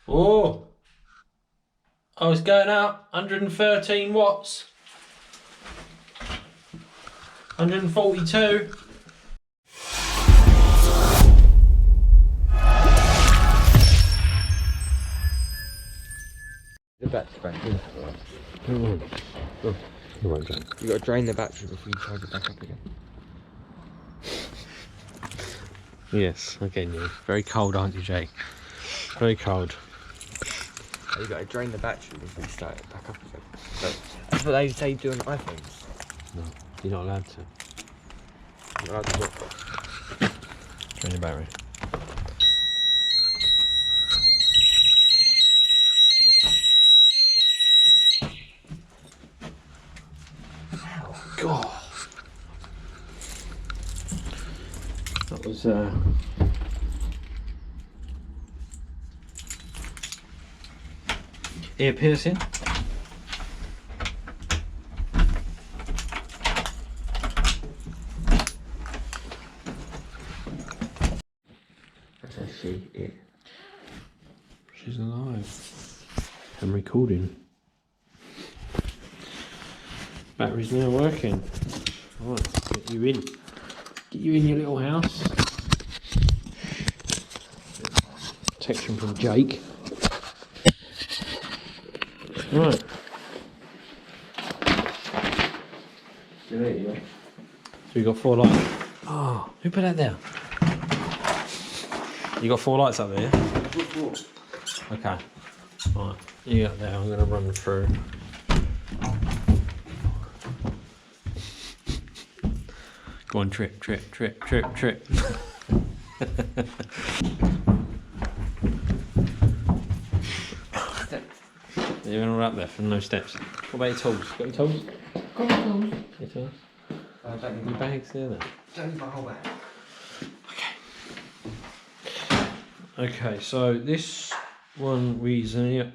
Oh, I was going out 113 watts. 142. The battery back in. Come on. Oh. You won't drain. You got to drain the battery before you charge it back up again. Yes, again, you're very cold, aren't you, Jake? Very cold. You got to drain the battery before you start it back up again. So, that's what they say do on iPhones. No, you're not allowed to. You're allowed to what? Drain your battery. Oh, God. That was, ear piercing. That's she, it. She's alive and recording. Battery's now working. Right, get you in. Get you in your little house. Protection from Jake. Right. There you go. So we got 4 lights. Oh, who put that there? You got 4 lights up there? Okay. Right. You got there. I'm going to run through. Go on, trip. You're all up there from no steps. What about your tools? Got your tools? Got my tools. Your tools? Don't need Your bags there then? Don't need my whole bag. Okay, so this one reason,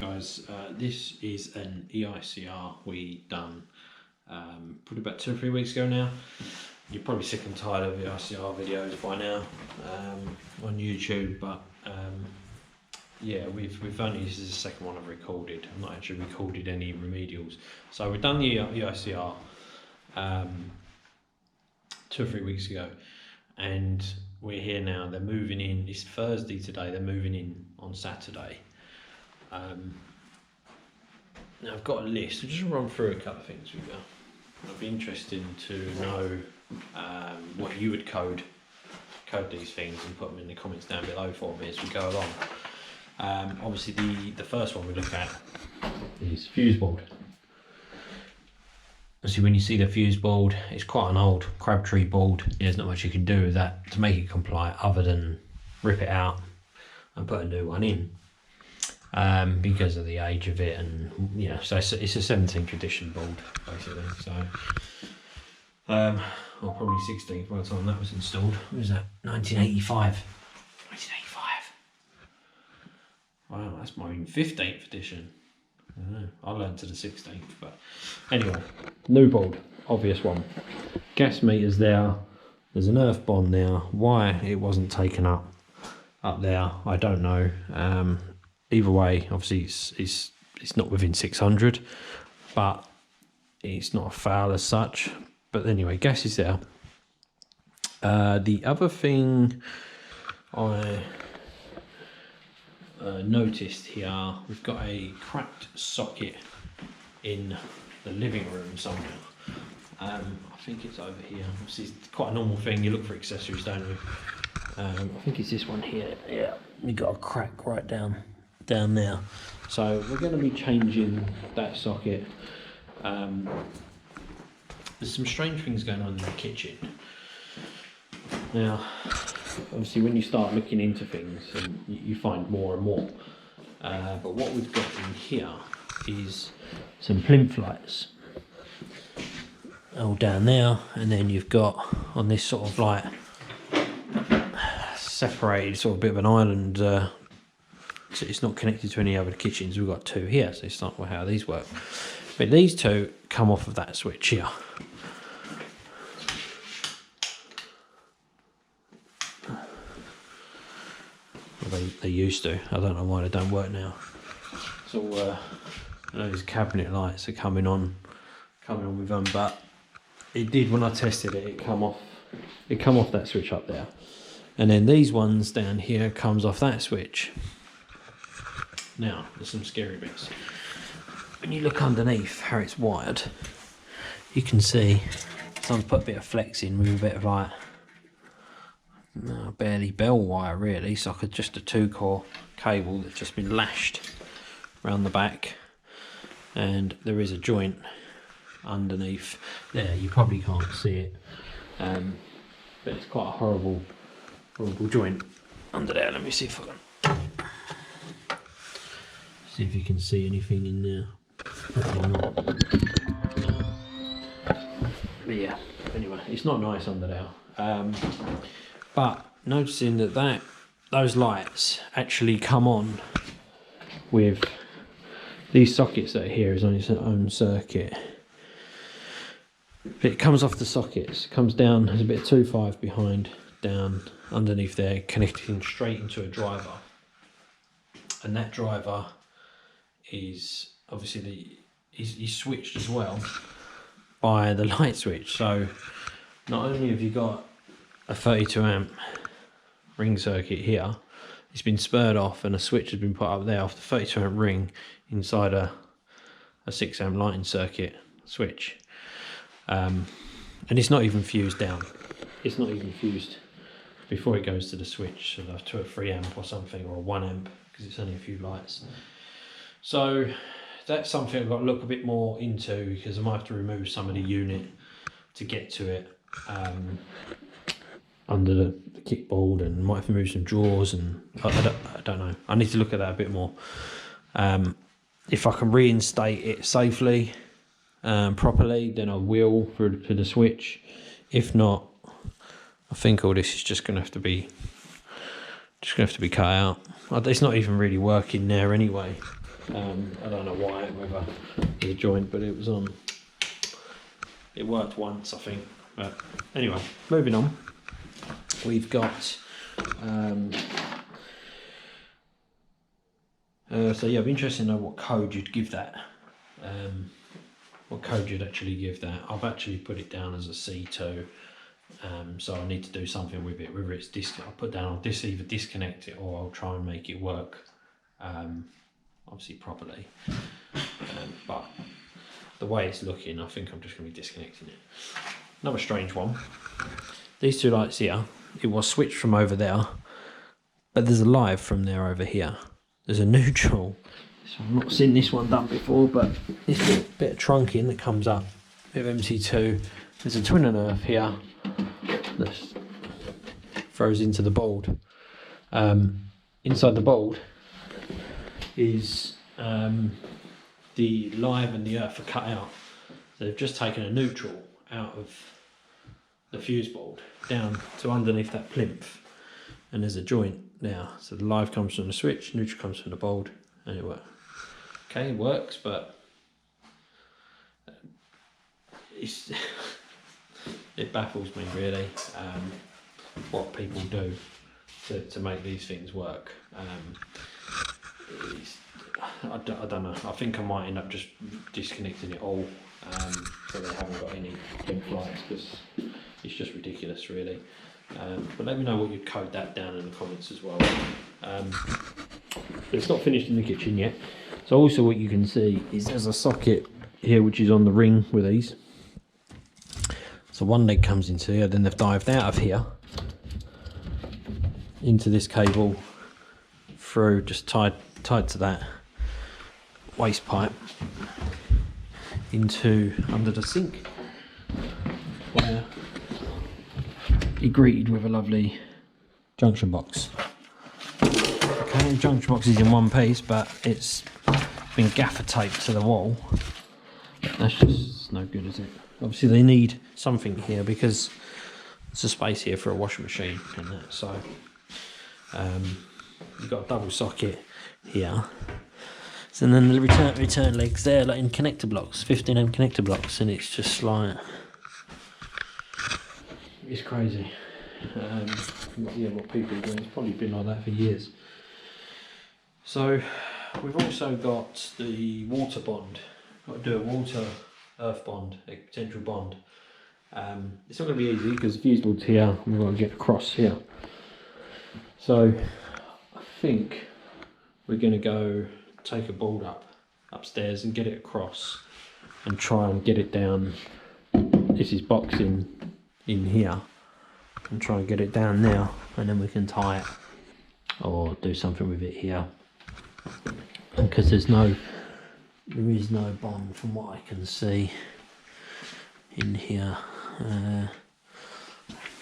guys, this is an EICR we done probably about 2 or 3 weeks ago now. You're probably sick and tired of EICR videos by now on YouTube, but yeah, we've only, this is the second one I've recorded. I've not actually recorded any remedials. So we've done the EICR 2 or 3 weeks ago, and we're here now. They're moving in. It's Thursday today. They're moving in on Saturday. Now I've got a list. I'll just run through a couple of things with you. It'd be interesting to know what you would code these things and put them in the comments down below for me as we go along. Obviously the first one we look at is fuse board. Obviously when you see the fuse board, it's quite an old Crabtree board. There's not much you can do with that to make it comply other than rip it out and put a new one in, because of the age of it, and you know, so it's a 17th edition board basically. So or probably 16th by the time that was installed. What was that? 1985. 1985. Wow, that's my 15th edition. I don't know. I learned to the 16th, but anyway, new board, obvious one. Gas meters there. There's an earth bond there. Why it wasn't taken up there, I don't know. Either way, obviously it's not within 600, but it's not a foul as such. But anyway, gas is there. The other thing I noticed here, we've got a cracked socket in the living room somewhere. I think it's over here. Obviously it's quite a normal thing, you look for accessories, don't you? I think it's this one here. Yeah, you got a crack right down there. So we're going to be changing that socket. There's some strange things going on in the kitchen. Now, obviously when you start looking into things, and you find more and more. But what we've got in here is some plinth lights. All down there, and then you've got on this sort of like separated sort of bit of an island. So it's not connected to any other kitchens. We've got 2 here, so it's not how these work. But these 2 come off of that switch here. They used to. I don't know why they don't work now. So those cabinet lights are coming on with them, but it did when I tested it. It come off that switch up there, and then these ones down here comes off that switch. Now there's some scary bits. When you look underneath how it's wired, you can see someone's put a bit of flex in with a bit of like barely bell wire really, so just a 2-core cable that's just been lashed around the back, and there is a joint underneath there. You probably can't see it, but it's quite a horrible joint under there. Let me see if I can see if you can see anything in there. Probably not. But yeah, anyway, it's not nice under there. But noticing that those lights actually come on with these sockets that are here is on its own circuit. But it comes off the sockets, comes down, there's a bit of 2.5 behind, down underneath there, connecting straight into a driver. And that driver is obviously he's switched as well by the light switch. So not only have you got a 32 amp ring circuit here, it's been spurred off and a switch has been put up there off the 32 amp ring inside a 6 amp lighting circuit switch, and it's not even fused down. It's not even fused before it goes to the switch, so to a 3 amp or something, or a 1 amp, because it's only a few lights. So that's something I've got to look a bit more into, because I might have to remove some of the unit to get to it under the kickboard, and might have to move some drawers, and I don't know. I need to look at that a bit more. If I can reinstate it safely, properly, then I will for the switch. If not, I think all this is just going to have to be cut out. It's not even really working there anyway. I don't know why, whether the joint, but it was on. It worked once, I think. But anyway, moving on. We've got so yeah, I'd be interested to know what code you'd give that. What code you'd actually give that. I've actually put it down as a C2, so I need to do something with it. Whether it's I'll put down, I'll either disconnect it or I'll try and make it work, obviously properly. But the way it's looking, I think I'm just going to be disconnecting it. Another strange one. These two lights here, it was switched from over there, but there's a live from there over here. There's a neutral. So I've not seen this one done before, but this bit of trunking that comes up with MT2. There's a twin and earth here that throws into the board. Inside the board is the live and the earth are cut out. So they've just taken a neutral out of the fuse board down to underneath that plinth, and there's a joint now. So the live comes from the switch, neutral comes from the board, and it works. Okay, it works, but it baffles me really what people do to make these things work. I don't know. I think I might end up just disconnecting it all, so they haven't got any plinth lights, because it's just ridiculous really. But let me know what you'd code that down in the comments as well. It's not finished in the kitchen yet. So also what you can see is there's a socket here which is on the ring with these. So one leg comes into here, then they've dived out of here into this cable through, just tied to that waste pipe into under the sink, where he greeted with a lovely junction box. Okay, the junction box is in one piece, but it's been gaffer taped to the wall. That's just no good, is it? Obviously they need something here because there's a space here for a washing machine and that, so you've got a double socket here. So then the return legs there, like in connector blocks, 15 amp connector blocks, and it's just like, it's crazy. what people are doing. It's probably been like that for years. So we've also got the water bond. Got to do a water earth bond, a potential bond. It's not going to be easy because the fuse board's here. We've got to get across here. So I think we're going to go take a board upstairs and get it across and try and get it down. This is boxing in here, and try and get it down there, and then we can tie it or do something with it here, because there is no bond from what I can see in here.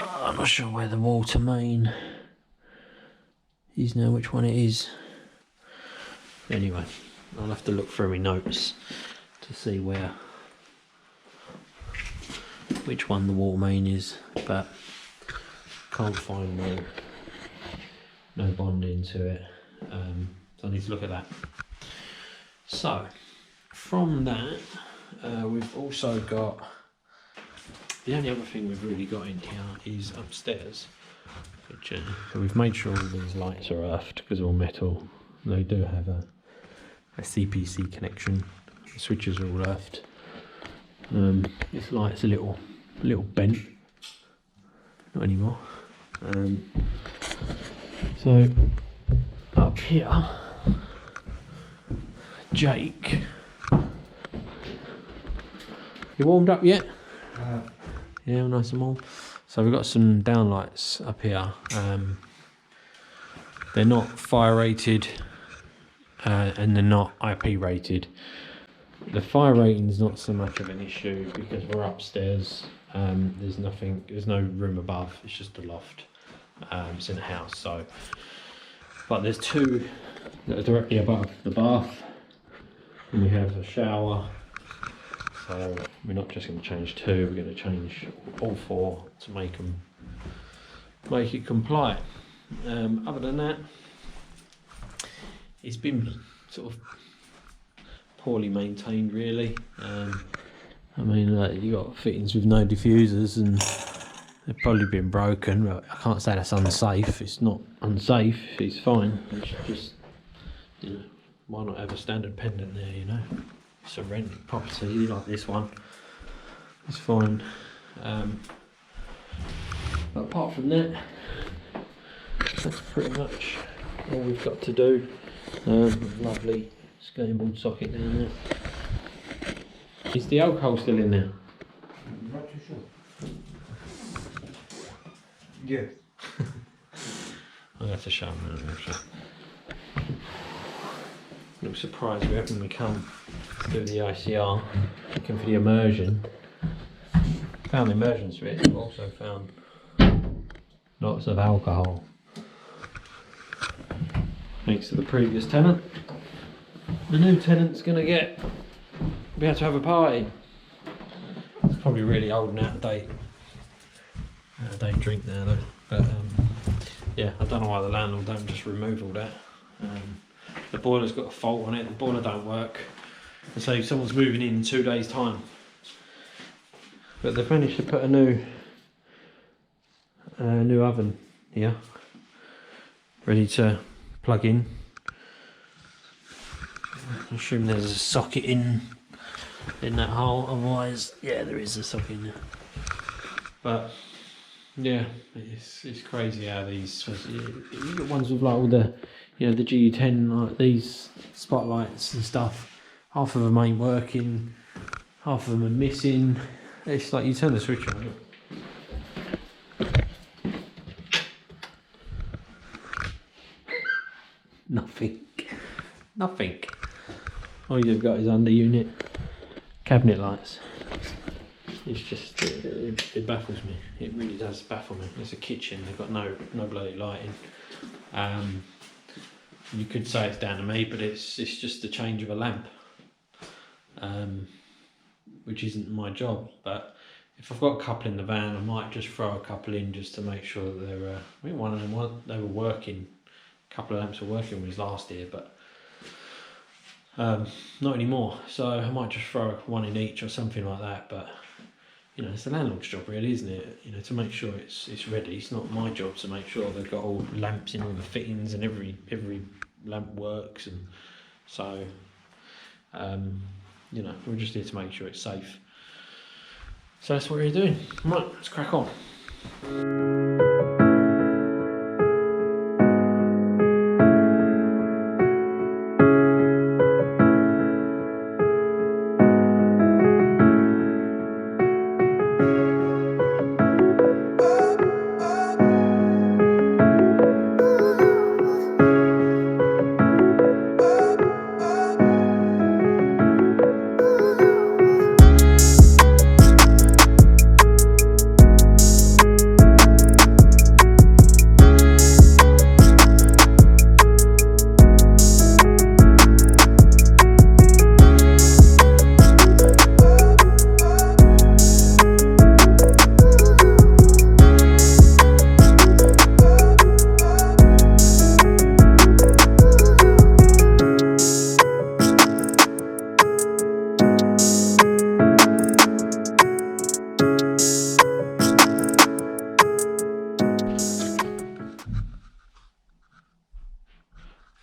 I'm not sure where the water main is now, which one it is. Anyway, I'll have to look through my notes to see which one the water main is, but can't find no bonding to it, so I need to look at that. So from that, we've also got, the only other thing we've really got in here is upstairs, which, so we've made sure all these lights are earthed because they're all metal. They do have a CPC connection. The switches are all earthed. This light's a little bent, not anymore. So up here, Jake, you warmed up yet? Yeah, nice and warm. So we've got some downlights up here. They're not fire rated, and they're not IP rated. The fire rating is not so much of an issue because we're upstairs. There's no room above. It's just a loft. It's in a house. So, but there's two that are directly above the bath, and we have a shower. So we're not just going to change two. We're going to change all four to make it comply. Other than that, it's been sort of poorly maintained, really. I mean, like, you got fittings with no diffusers, and they've probably been broken. But I can't say that's unsafe. It's not unsafe. It's fine. It's just, you know, why not have a standard pendant there? You know, it's a rented property like this one. It's fine. But apart from that, that's pretty much all we've got to do. Lovely skirting board socket down there. Is the alcohol still in there? I'm not too sure. Yeah. I'll have to show them that actually. I'm surprised we haven't come to do the EICR, looking for the immersion. Found the immersion switch, but also found lots of alcohol. Thanks to the previous tenant. The new tenant's gonna be able to have a party. It's probably really old and out of date. They drink now though. But yeah, I don't know why the landlord don't just remove all that. The boiler's got a fault on it. The boiler don't work. And so someone's moving in 2 days' time. But they've managed to put a new oven here, ready to plug in. I assume there's a socket in that hole, otherwise, yeah, there is a socket in there. But yeah, it's crazy how these, you get ones with like all the, you know, the GU10, like these spotlights and stuff. Half of them ain't working, half of them are missing. It's like you turn the switch on. Nothing. All you've got is under unit cabinet lights. It's just, it baffles me. It really does baffle me. It's a kitchen, they've got no bloody lighting. You could say it's down to me, but it's just the change of a lamp, which isn't my job. But if I've got a couple in the van, I might just throw a couple in just to make sure that they're. I think one of them they were working. A couple of lamps were working when it was last year, but not anymore. So I might just throw one in each or something like that. But you know, it's the landlord's job really, isn't it? You know, to make sure it's ready. It's not my job to make sure they've got all lamps in all the fittings and every lamp works, and so you know, we're just here to make sure it's safe. So that's what we're doing. Right, let's crack on.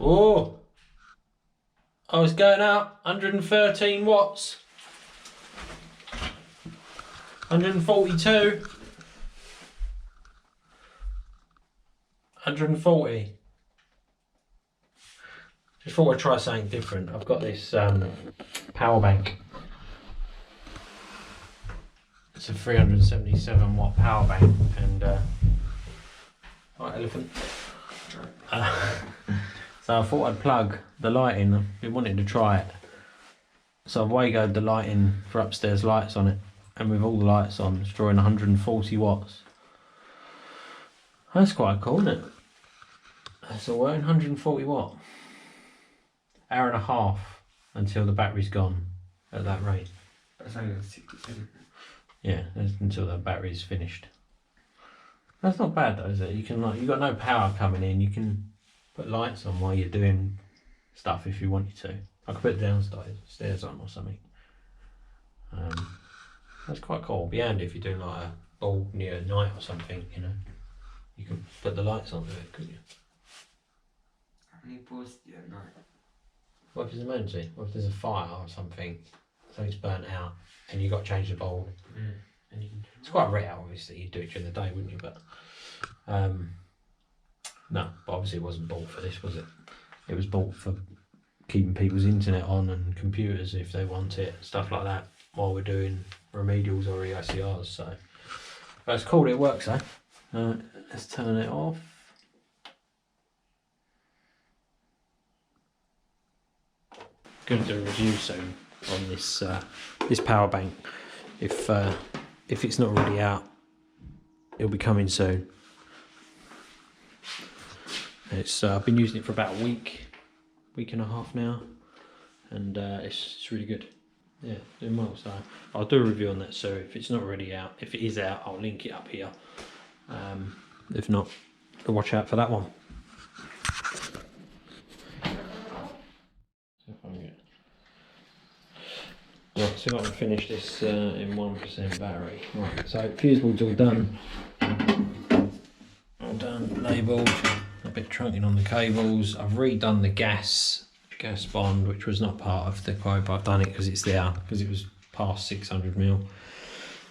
Oh, I was going out 113 watts, 142, 140. Just thought I'd try something different. I've got this power bank. It's a 377 watt power bank, and right, elephant. So I thought I'd plug the light in. I've been wanting to try it. So I've wagoed the lighting for upstairs lights on it, and with all the lights on, it's drawing 140 watts. That's quite cool, isn't it? So we're 140 watt. Hour and a half until the battery's gone at that rate. That's only 67. Yeah, until the battery's finished. That's not bad though, is it? You can, like, you've got no power coming in. You can put lights on while you're doing stuff if you wanted to. I could put it downstairs on or something. That's quite cool. It'd be handy if you're doing like a bulb near night or something, you know. You can put the lights onto it, couldn't you? How many balls do you have at night? What if there's an emergency? What if there's a fire or something? Something's burnt out and you've got to change the bulb. And it's quite rare, obviously. You'd do it during the day, wouldn't you? But no, but obviously it wasn't bought for this, was it? It was bought for keeping people's internet on and computers if they want it, stuff like that, while we're doing remedials or EICRs. So that's cool. It works, eh? Let's turn it off. Going to do a review soon on this this power bank. If it's not already out, it'll be coming soon. It's I've been using it for about a week and a half now, and it's really good. Yeah, doing well. So I'll do a review on that. So if it's not already out, if it is out, I'll link it up here. If not, watch out for that one. Right, see if I can finish this in 1% battery. Right, so fuse board's all done. All done, labelled. A bit trunking on the cables. I've redone the gas bond, which was not part of the quote, but I've done it because it's there, because it was past 600 mil.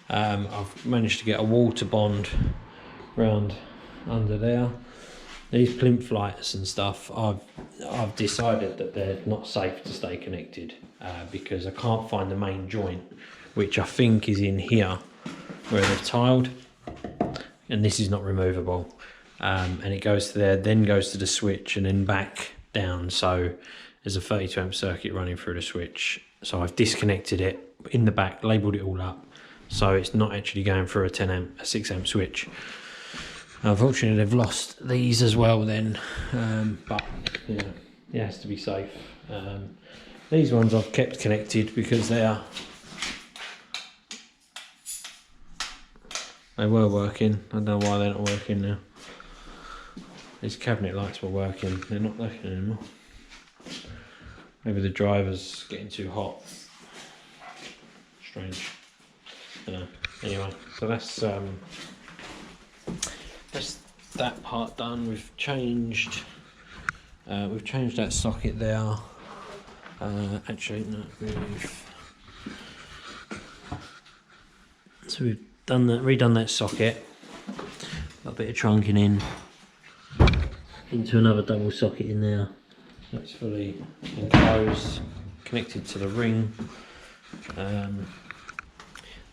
I've managed to get a water bond round under there. These plinth lights and stuff, I've decided that they're not safe to stay connected because I can't find the main joint, which I think is in here where they've tiled, and this is not removable. And it goes to there, then goes to the switch, and then back down. So there's a 32 amp circuit running through the switch. So I've disconnected it in the back, labelled it all up, so it's not actually going through a 6 amp switch. Unfortunately, they've lost these as well then, but you know, it has to be safe. These ones I've kept connected because they were working. I don't know why they're not working now. These cabinet lights were working, they're not working anymore. Maybe the driver's getting too hot. Strange. I don't know. Anyway, so that's that part done. We've changed that socket there. Actually, no, we've redone that socket. Got a bit of trunking in into another double socket in there. That's fully enclosed, connected to the ring.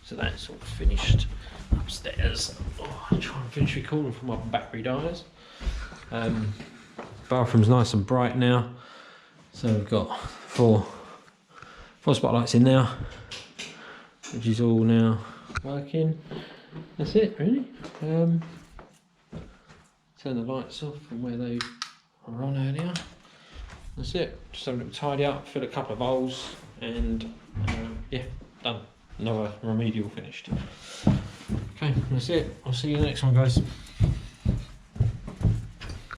So that's all finished upstairs. Oh, I'm trying to finish recording before my battery dies. Bathroom's nice and bright now. So we've got four spotlights in there, which is all now working. That's it, really. Turn the lights off from where they were on earlier. That's it. Just have a little tidy up, fill a couple of holes, and yeah, done. Another remedial finished. Okay, that's it. I'll see you in the next one, guys.